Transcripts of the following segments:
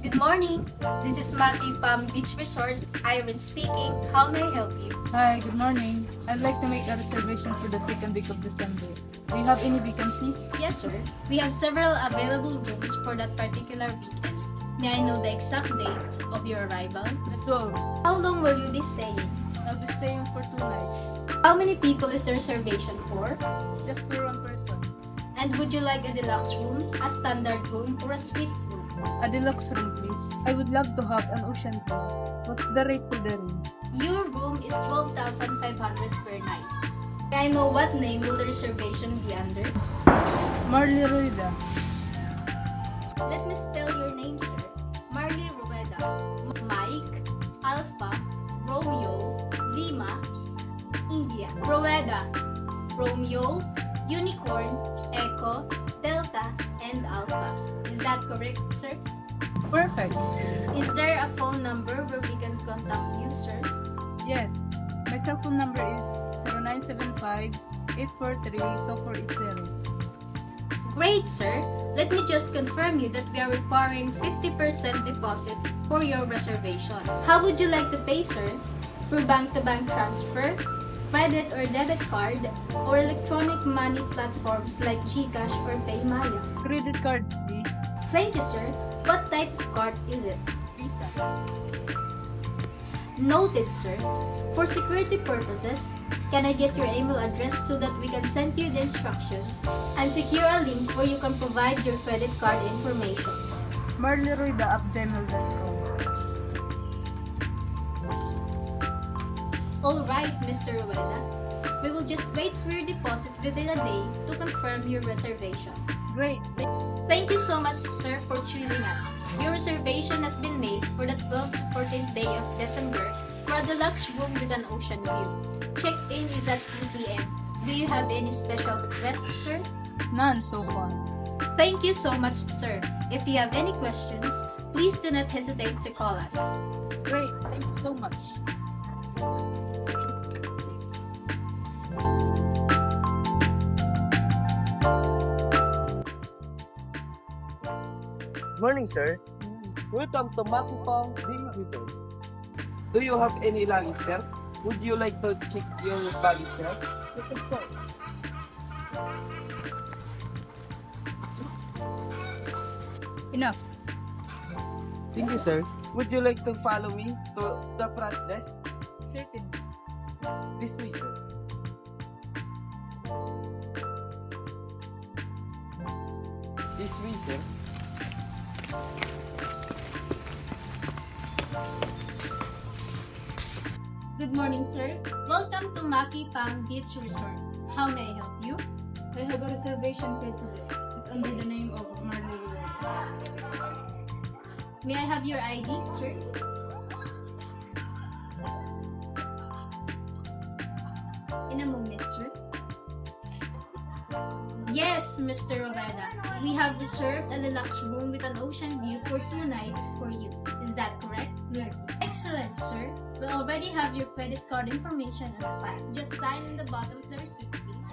Good morning. This is Maki Palm Beach Resort. Irene speaking. How may I help you? Hi, good morning. I'd like to make a reservation for the second week of December. Do you have any vacancies? Yes, sir. We have several available rooms for that particular weekend. May I know the exact date of your arrival? The 12. How long will you be staying? I'll be staying for 2 nights. How many people is the reservation for? Just for 1 person. And would you like a deluxe room, a standard room, or a suite room? A deluxe room, please. I would love to have an ocean view. What's the rate for the room? Your room is 12,500 per night. May I know what name will the reservation be under? Marley Rueda. Let me spell your name, sir. Marley Rueda. Mike, Alpha, Romeo, Lima, India. Rueda. Romeo, Unicorn, Echo, Delta, and Alpha. Is that correct, sir? Perfect. Is there a phone number where we can contact you, sir? Yes. My cell phone number is 0975-843-2480. Great, sir. Let me just confirm you that we are requiring 50% deposit for your reservation. How would you like to pay, sir? For bank-to-bank transfer, credit or debit card, or electronic money platforms like GCash or PayMaya? Credit card, please. Thank you, sir. What type of card is it? Visa. Noted, sir. For security purposes, can I get your email address so that we can send you the instructions and secure a link where you can provide your credit card information? marleyrueda@gmail.com. Alright, Mr. Rueda. We will just wait for your deposit within a day to confirm your reservation. Great. Thank you so much, sir, for choosing us. Your reservation has been made for the 12th to 14th day of December for a deluxe room with an ocean view. Check-in is at 2 p.m. Do you have any special requests, sir? None so far. Thank you so much, sir. If you have any questions, please do not hesitate to call us. Great. Thank you so much. Morning, sir. Welcome to Maki Palm Beach Resort. Do you have any luggage, sir? Would you like to check your baggage, sir? Yes, of course. Enough. Thank you, sir. Would you like to follow me to the front desk? Certainly. This way, sir. This way, sir. Good morning, sir. Welcome to Maki Palm Beach Resort. How may I help you? I have a reservation paid today. It's under the name of Marley Rueda. May I have your ID, sir? In a moment, sir. Yes, Mr. Rueda. We have reserved a deluxe room with an ocean view for 2 nights for you. Is that correct? Yes. Excellent, sir. We already have your credit card information on file. Just sign in the bottom of the receipt, please.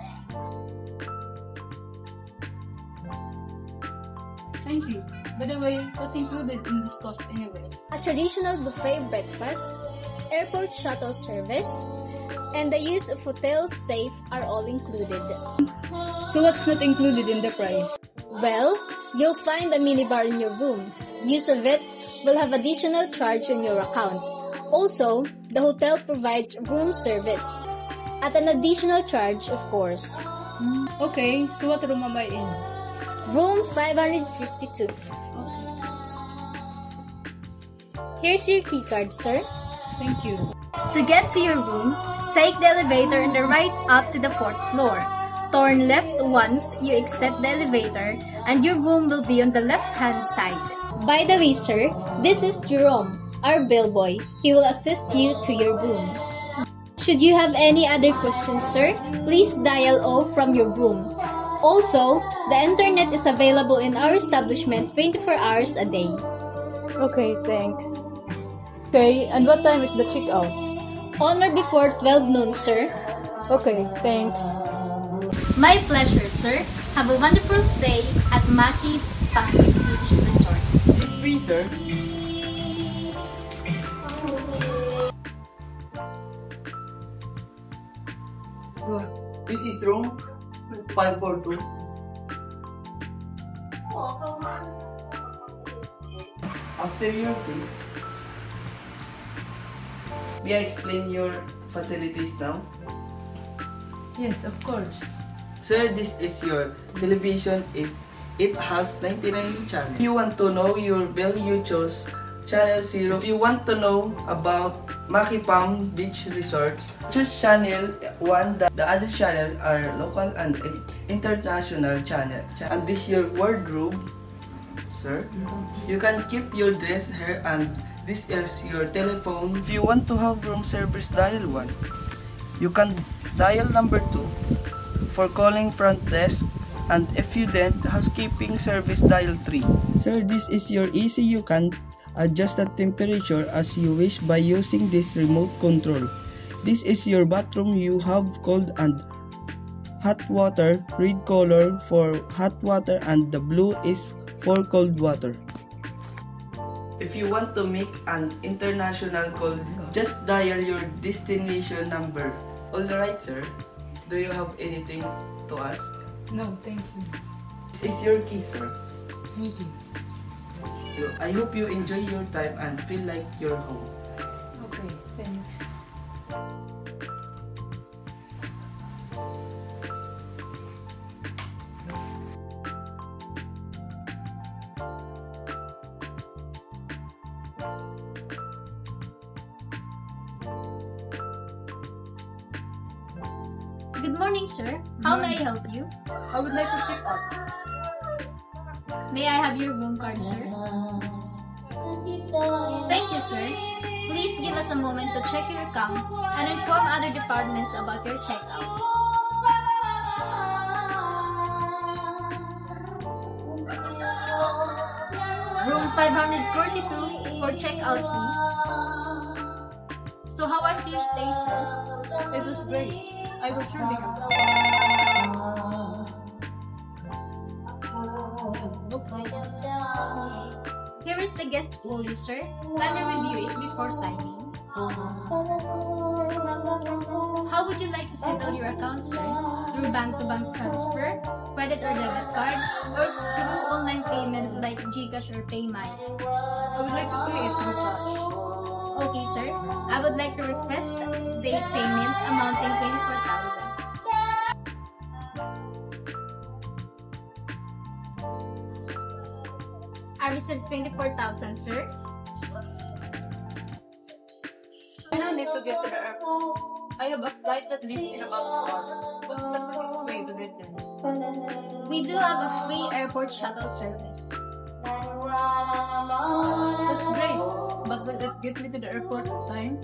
Thank you. By the way, what's included in this cost anyway? A traditional buffet breakfast, airport shuttle service, and the use of hotel safe are all included. So what's not included in the price? Well, you'll find a minibar in your room. Use of it will have additional charge on your account. Also, the hotel provides room service at an additional charge, of course. Okay, so what room am I in? Room 552. Here's your keycard, sir. Thank you. To get to your room, take the elevator on the right up to the 4th floor. Turn left once you exit the elevator and your room will be on the left-hand side. By the way, sir, this is Jerome, our bellboy. He will assist you to your room. Should you have any other questions, sir, please dial O from your room. Also, the internet is available in our establishment 24 hours a day. Okay, thanks. Okay, and what time is the checkout? On or before 12 noon, sir. Okay, thanks. My pleasure, sir. Have a wonderful stay at Maki Palm Beach Resort. This way, sir. This is room 542. After your quiz, may I explain your facilities now? Yes, of course. Sir, this is your television. It has 99 channels. If you want to know your bill, you choose channel 0. If you want to know about Makipam Beach Resort, choose channel 1. The other channels are local and international channel. And this your wardrobe, sir. You can keep your dress here, and this is your telephone. If you want to have room service, dial 1. You can dial number 2 for calling front desk, and if you didn't, housekeeping service, dial 3. Sir, this is your AC. You can adjust the temperature as you wish by using this remote control. This is your bathroom. You have cold and hot water. Red color for hot water and the blue is for cold water. If you want to make an international call, just dial your destination number. Alright, sir. Do you have anything to ask? No, thank you. This is your key, sir. Thank you. I hope you enjoy your time and feel like you're home. Okay, thanks. Good morning, sir. How may I help you? I would like to check out. May I have your room card, sir? Thank you, sir. Please give us a moment to check your account and inform other departments about your checkout. Room 542 for checkout, please. So how was your stay, sir? It was great. I will surely come. Here is the guest folio, sir. Kindly review it before signing. How would you like to settle your account, sir? Through bank-to-bank transfer, credit or debit card, or through online payment like GCash or PayMoney? I would like to pay it through cash. Okay, sir. I would like to request the payment amounting 24,000. I received 24,000, sir. I now need to get to the airport. I have a flight that leaves in about 2 hours. What's the quickest way to get there? We do have a free airport shuttle service. That's great. But will it get me to the airport on time?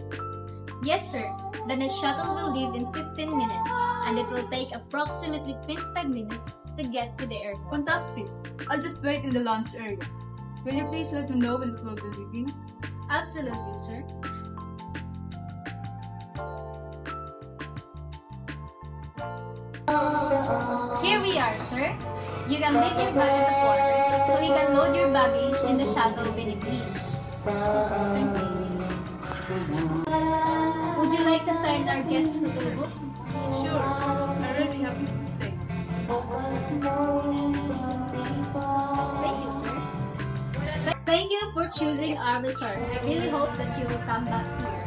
Yes, sir. The next shuttle will leave in 15 minutes, and it will take approximately 25 minutes to get to the airport. Fantastic. I'll just wait in the lounge area. Will you please let me know when the flight will begin? Absolutely, sir. Here we are, sir. You can leave your bag at the porter, so he can load your baggage in the shuttle when it leaves. Thank you. Would you like to sign our guest hotel book? Sure. I'm really happy to stay. Thank you, sir. Thank you for choosing our resort. I really hope that you will come back here.